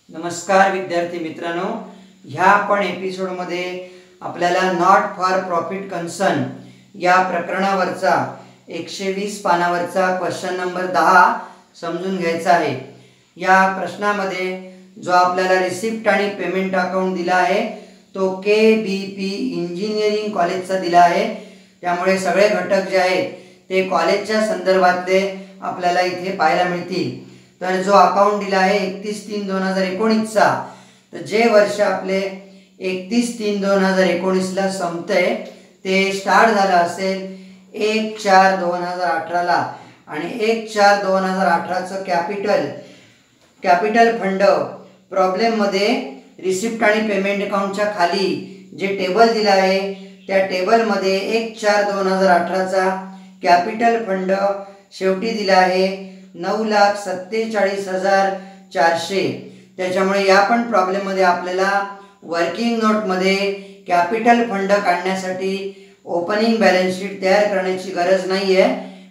नमस्कार विद्यार्थी मित्रांनो, ह्या आपण एपिसोडमध्ये आपल्याला नॉट फॉर प्रॉफिट कन्सर्न या प्रकरणावरचा 120 पानावरचा क्वेश्चन नंबर 10 समजून घ्यायचा आहे। या प्रश्नामध्ये जो आपल्याला रिसिप्ट आणि पेमेंट अकाउंट दिला आहे तो KBP इंजिनिअरिंग कॉलेजचा दिला आहे। त्यामुळे सगळे घटक जे आहेत ते कॉलेजच्या संदर्भातले आपल्याला इथे पाहायला मिळतील। तर जो अकाउंट दिला आहे 31/3/2019 चा, तर जे वर्ष आपले 31/3/2019 ला संपतंय ते स्टार्ट झालं असेल 1/4/2018 ला आणि 1/4/2018 चं कॅपिटल फंड प्रॉब्लेम मध्ये रिसिप्ट आणि पेमेंट अकाउंटच्या खाली जे टेबल दिलं आहे त्या टेबल मध्ये 1/4/2018 चा कॅपिटल फंड शेवटी दिला आहे 9,47,400। त्याच्यामुळे या पण प्रॉब्लेम मध्ये आपल्याला वर्किंग नोट मध्ये कॅपिटल फंड काढण्यासाठी ओपनिंग बॅलन्स शीट तयार करण्याची गरज नाहीये।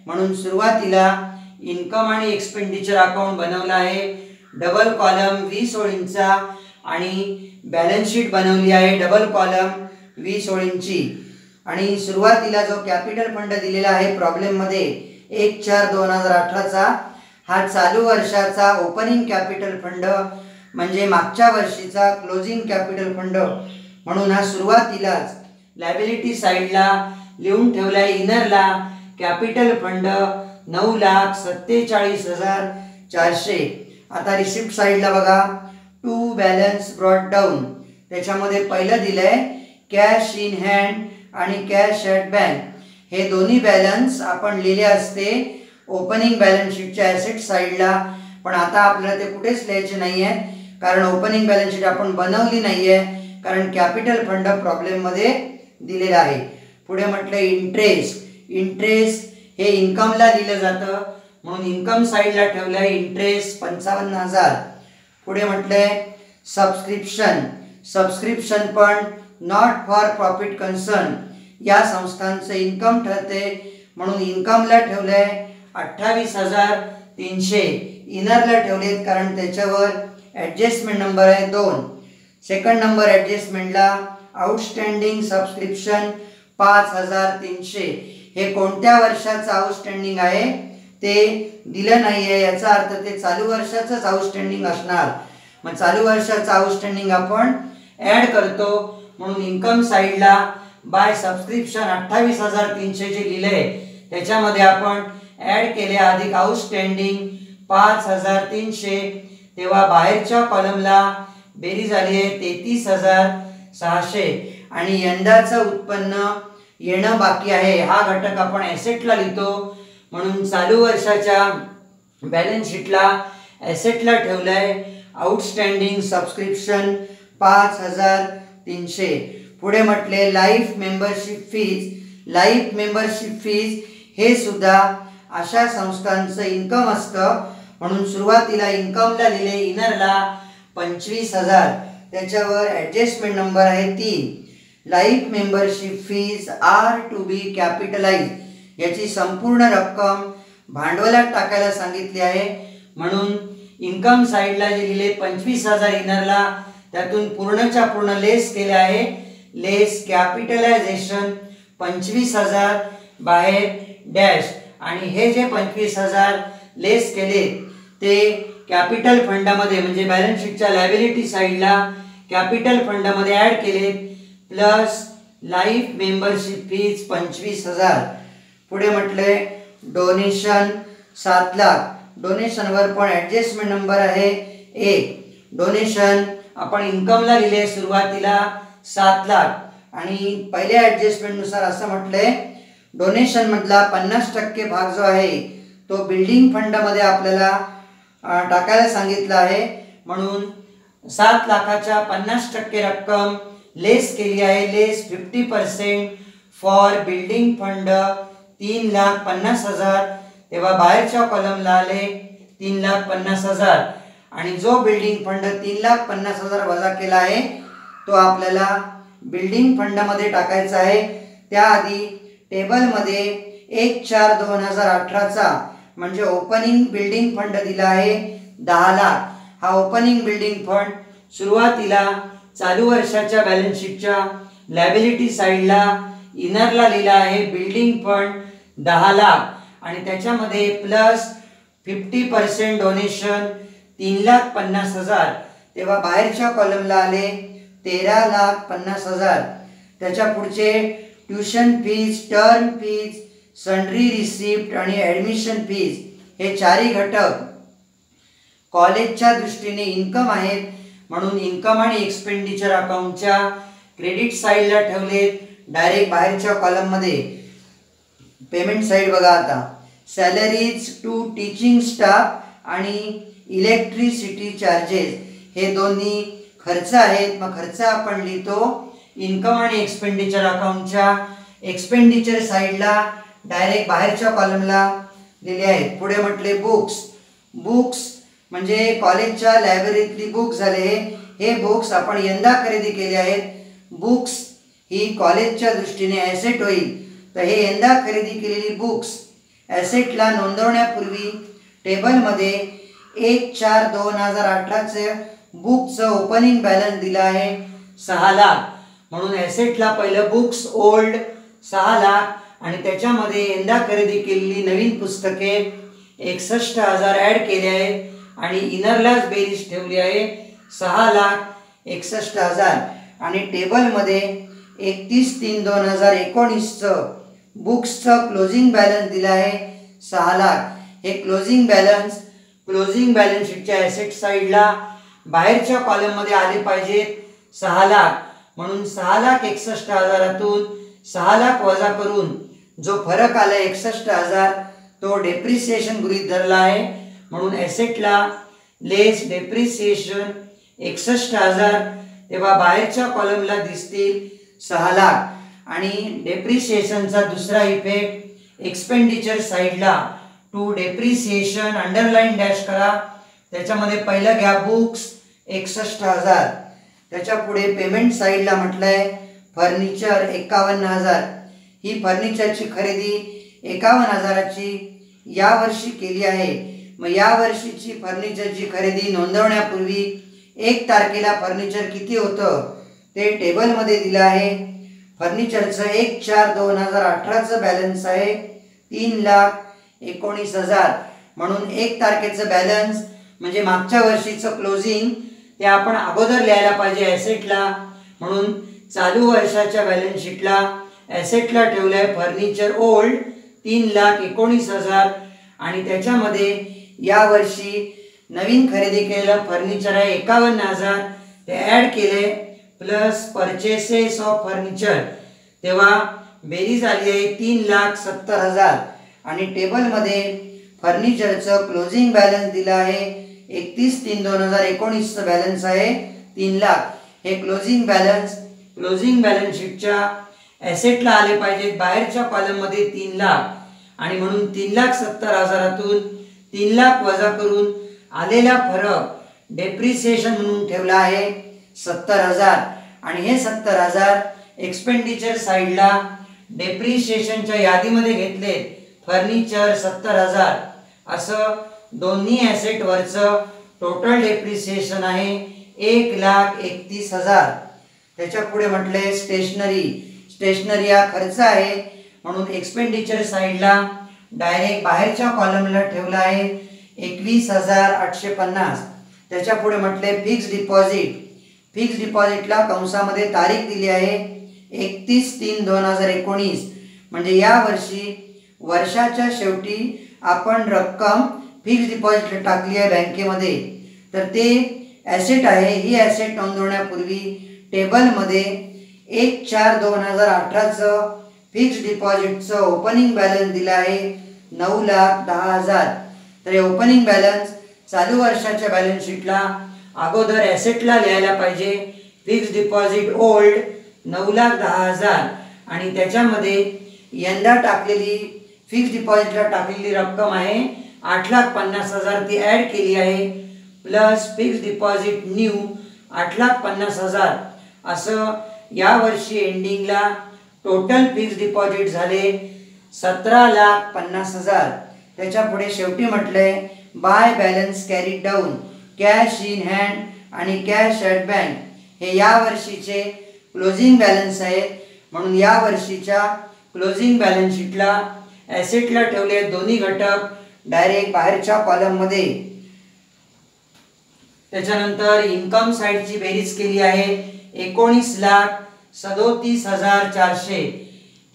म्हणून सुरुवातीला इन्कम आणि एक्सपेंडिचर अकाउंट बनवला आहे डबल कॉलम 20 ओळींचा आणि बॅलन्स शीट बनवली आहे डबल कॉलम 20 ओळींची। आणि सुरुवातीला जो कॅपिटल फंड दिलेला आहे प्रॉब्लेम मध्ये 1/4/2018 चा हा चालू वर्षाचा ओपनिंग कॅपिटल फंड म्हणजे मागच्या वर्षीचा क्लोजिंग कॅपिटल फंड म्हणून हा सुरुवातीलाच लायबिलिटी साइडला लिहून ठेवलाय इनरला कॅपिटल फंड 9,47,400। आता रिसिप्ट साइडला बघा टू बॅलन्स ब्रॉट डाऊन, त्याच्यामध्ये पहिलं दिलंय कॅश इन हँड आणि कॅश ॲट बँक। हे दोन्ही बॅलन्स आपण लिहिले असते ओपनिंग बॅलन्स शीटच्या ॲसेट साइडला, पण आता आपल्याला ते कुठेच लिहायचे नाहीये कारण ओपनिंग बॅलन्स शीट आपण बनवली नाहीये कारण कॅपिटल फंड प्रॉब्लेम मध्ये दिलेला आहे। पुढे म्हटलं इंटरेस्ट हे इन्कमला दिलं जातं म्हणून इन्कम साइडला ठेवलंय इंटरेस्ट 55,000। पुढे म्हटलंय सबस्क्रिप्शन पण नॉट फॉर प्रॉफिट कन्सर्न या संस्थांचं इन्कम ठरते म्हणून इन्कमला ठेवलंय 28,300। इनरला ठेवलेत कारण त्याच्यावर ॲडजस्टमेंट नंबर आहे 2। सेकंड नंबर ॲडजस्टमेंटला आउटस्टँडिंग सबस्क्रिप्शन 5,300। हे कोणत्या वर्षाचं आउटस्टँडिंग आहे ते दिलं नाहीये, याचा अर्थ ते चालू वर्षाचंच आउटस्टँडिंग असणार। मग चालू वर्षाचं आउटस्टँडिंग आपण ॲड करतो म्हणून इन्कम साइडला बाय सबस्क्रिप्शन 28,300 जे लिहिले त्याच्यामध्ये आपण ॲड केले अधिक आउटस्टँडिंग 5,300, तेव्हा बाहेरच्या कॉलमला बेरीज आली आहे 33,600 आणि यंदाचं उत्पन्न येणं बाकी आहे हा घटक आपण ॲसेटला लिहितो म्हणून चालू वर्षाच्या बॅलन्स शीटला ॲसेटला ठेवलंय आउटस्टँडिंग सबस्क्रिप्शन 5,300। पुढे म्हटले लाईफ मेंबरशिप फीज हे सुद्धा अशा संस्थांचं इन्कम असतं म्हणून सुरुवातीला इन्कमला लिहिले इनरला 25,000, त्याच्यावर ॲडजस्टमेंट नंबर आहे 3। Life membership fees are to be capitalize, याची संपूर्ण रक्कम भांडवलात टाकायला सांगितली आहे म्हणून इन्कम साइडला जे लिहिले 25,000 इनरला त्यातून पूर्णच्या पूर्ण लेस केले आहे, लेस कॅपिटलायझेशन 25,000 बाहेर डॅश आणि हे जे 25,000 लेस केले ते कॅपिटल फंडामध्ये म्हणजे बॅलन्स शीटच्या लायबिलिटी साइडला कॅपिटल फंडामध्ये ॲड केले प्लस लाईफ मेंबरशिप फीज 25,000। पुढे म्हटले डोनेशन 7 लाख, डोनेशनवर पण ॲडजस्टमेंट नंबर आहे 1। डोनेशन आपण इन्कमला लिहिले सुरुवातीला 7 लाख आणि पहिल्या ॲडजस्टमेंट नुसार असं म्हटलंय डोनेशन मधला 50% भाग जो आहे तो बिल्डिंग फंड मध्ये आपल्याला टाकायला सांगितलं आहे म्हणून 7 लाखाच्या 50% रक्कम लेस केली आहे, लेस 50% फॉर बिल्डिंग फंड 3,50,000, तेव्हा बाहेरच्या कॉलमला आले 3,50,000 आणि जो बिल्डिंग फंड 3,50,000 वजा केला आहे तो आपल्याला बिल्डिंग फंड मध्ये टाकायचा आहे। त्याआधी टेबल मध्ये 1/4/2018 चा म्हणजे ओपनिंग बिल्डिंग फंड दिला आहे 10 लाख, हा ओपनिंग बिल्डिंग फंड सुरुवातीला चालू वर्षाच्या बॅलन्स शीटच्या लायबिलिटी साईडला इनरला लिहिला आहे बिल्डिंग फंड 10 लाख आणि त्याच्यामध्ये प्लस 50% डोनेशन 3,50,000. तेव्हा बाहेरच्या कॉलमला आले 13,50,000. त्याच्या पुढचे tuition fees, term fees, sundry receipt आणि ॲडमिशन फीज हे चारही घटक कॉलेजच्या दृष्टीने इन्कम आहेत, म्हणून इन्कम आणि एक्सपेंडिचर अकाउंटच्या क्रेडिट साईडला ठेवले. डायरेक्ट बाहेरच्या कॉलममध्ये पेमेंट साईड बघा. आता सॅलरीज टू टीचिंग स्टाफ आणि इलेक्ट्रिसिटी चार्जेस हे दोन्ही खर्च आहेत. मग खर्च आपण लिहितो इन्कम आणि एक्सपेंडिचर अकाउंटच्या एक्सपेंडिचर साईडला डायरेक्ट बाहेरच्या कॉलमला दिले आहेत. पुढे म्हटले बुक्स. बुक्स म्हणजे कॉलेजच्या लायब्ररीतली बुक्स झाले. हे बुक्स आपण यंदा खरेदी केले आहेत. बुक्स ही कॉलेजच्या दृष्टीने ॲसेट होईल, तर हे यंदा खरेदी केलेली बुक्स ॲसेटला नोंदवण्यापूर्वी टेबलमध्ये 1/4/2018 बुकचं ओपनिंग बॅलन्स दिला आहे 6 लाख. म्हणून ॲसेटला पहिलं बुक्स ओल्ड 6 लाख आणि त्याच्यामध्ये यंदा खरेदी केलेली नवीन पुस्तके 61,000 ॲड केले आहेत आणि इनरलाच बेरीज ठेवली आहे 6,61,000 आणि टेबलमध्ये 31/3/2019 बुक्सचं क्लोजिंग बॅलन्स दिला आहे 6 लाख. हे क्लोजिंग बॅलन्स शीटच्या ॲसेट साईडला बाहेरच्या कॉलममध्ये आले पाहिजेत 6 लाख. म्हणून 6,61,000तून 6 लाख वजा करून जो फरक आला 61,000 तो डेप्रिसिएशन गृहीत धरला आहे. म्हणून ॲसेटला लेस डेप्रिसिएशन 61,000. तेव्हा बाहेरच्या कॉलमला दिसतील 6 लाख. आणि डेप्रिसिएशनचा दुसरा इफेक्ट एक्सपेंडिचर साईडला टू डेप्रिसिएशन अंडरलाईन डॅश करा. त्याच्यामध्ये पहिलं घ्या बुक्स 61,000. त्याच्या पुढे पेमेंट साईडला म्हटलं आहे फर्निचर 51,000. ही फर्निचरची खरेदी 51,000ची यावर्षी केली आहे. मग यावर्षीची फर्निचरची खरेदी नोंदवण्यापूर्वी 1 तारखेला फर्निचर किती होतं ते टेबलमध्ये दिलं आहे. फर्निचरचं 1/4/2018 बॅलन्स आहे 3,19,000. म्हणून 1 तारखेचं बॅलन्स म्हणजे मागच्या वर्षीचं क्लोजिंग ते आपण अगोदर लिहायला पाहिजे ॲसेटला. म्हणून चालू वर्षाच्या बॅलन्स शीटला ॲसेटला ठेवलं आहे फर्निचर ओल्ड 3,19,000 आणि त्याच्यामध्ये यावर्षी नवीन खरेदी केलेलं फर्निचर आहे 51,000 ते ॲड केले प्लस परचेसेस ऑफ फर्निचर. तेव्हा बेरीज आली आहे 3,70,000 आणि टेबलमध्ये फर्निचरचं क्लोजिंग बॅलन्स दिलं आहे 31/3/2019 बॅलन्स आहे 3 लाख. हे क्लोजिंग बॅलन्स शीटच्या ॲसेटला आले पाहिजेत बाहेरच्या कॉलममध्ये 3 लाख आणि म्हणून 3,70,000तून 3 लाख वजा करून आलेला फरक डेप्रिसिएशन म्हणून ठेवला आहे 70,000 आणि हे 70,000 एक्सपेंडिचर साईडला डेप्रिसिएशनच्या यादीमध्ये घेतले. फर्निचर 70,000 असं दोन्ही ॲसेटवरचं टोटल डेप्रिसिएशन आहे 1,31,000. त्याच्या पुढे म्हटले स्टेशनरी हा खर्च आहे म्हणून एक्सपेंडिचर साईडला डायरेक्ट बाहेरच्या कॉलमला ठेवला आहे 21,850. त्याच्या पुढे म्हटले फिक्स डिपॉझिटला कंसामध्ये तारीख दिली आहे 31/3/2019 म्हणजे यावर्षी वर्षाच्या शेवटी आपण रक्कम फिक्स डिपॉझिटला टाकली आहे बँकेमध्ये, तर ते ॲसेट आहे. ही ॲसेट नोंदवण्यापूर्वी टेबलमध्ये 1/4/2018 फिक्स डिपॉझिटचं ओपनिंग बॅलन्स दिला आहे 9,10,000. तर हे ओपनिंग बॅलन्स चालू वर्षाच्या बॅलन्स शीटला अगोदर ॲसेटला लिहायला पाहिजे. फिक्स डिपॉझिट ओल्ड 9,10,000 आणि त्याच्यामध्ये यंदा टाकलेली फिक्स डिपॉझिटला टाकलेली रक्कम आहे 8,50,000 ती ॲड केली आहे प्लस फिक्स डिपॉझिट न्यू 8,50,000 असं यावर्षी एंडिंगला टोटल फिक्स डिपॉझिट झाले 17,50,000. त्याच्या पुढे शेवटी म्हटलंय by balance carry down. Cash in hand आणि कॅश ॲट बँक हे या वर्षीचे क्लोजिंग बॅलन्स आहेत. म्हणून या वर्षीच्या क्लोजिंग बॅलन्स शीटला ॲसेटला ठेवले दोन्ही घटक डायरेक्ट बाहेरच्या कॉलममध्ये. त्याच्यानंतर इन्कम साईडची बेरीज केली आहे 19,37,400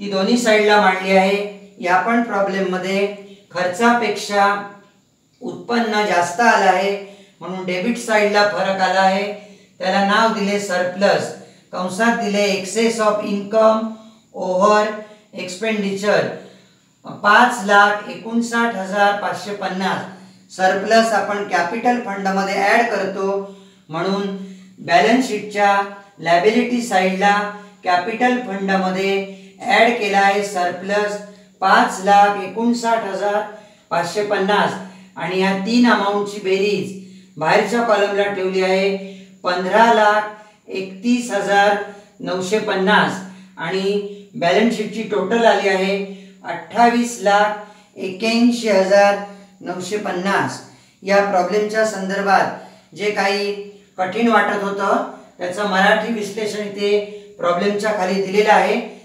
ती दोन्ही साईडला मांडली आहे. या पण प्रॉब्लेममध्ये खर्चापेक्षा उत्पन्न जास्त आलं आहे म्हणून डेबिट साईडला फरक आला आहे. त्याला नाव दिले सरप्लस, कंसात दिले excess of income over expenditure 5,59,550. Surplus आपण कॅपिटल फंडमध्ये ॲड करतो म्हणून बॅलन्स शीटच्या लायबिलिटी साईडला कॅपिटल फंडमध्ये ॲड केला आहे सरप्लस 5,59,550 आणि या तीन अमाऊंटची बेरीज बाहेरच्या कॉलमला ठेवली आहे 15,31,950 आणि बॅलन्स शीटची टोटल आली आहे 28,81,950. या प्रॉब्लेमच्या संदर्भात जे काही कठीण वाटत होतं त्याचं मराठी विश्लेषण इथे प्रॉब्लेमच्या खाली दिलेलं आहे.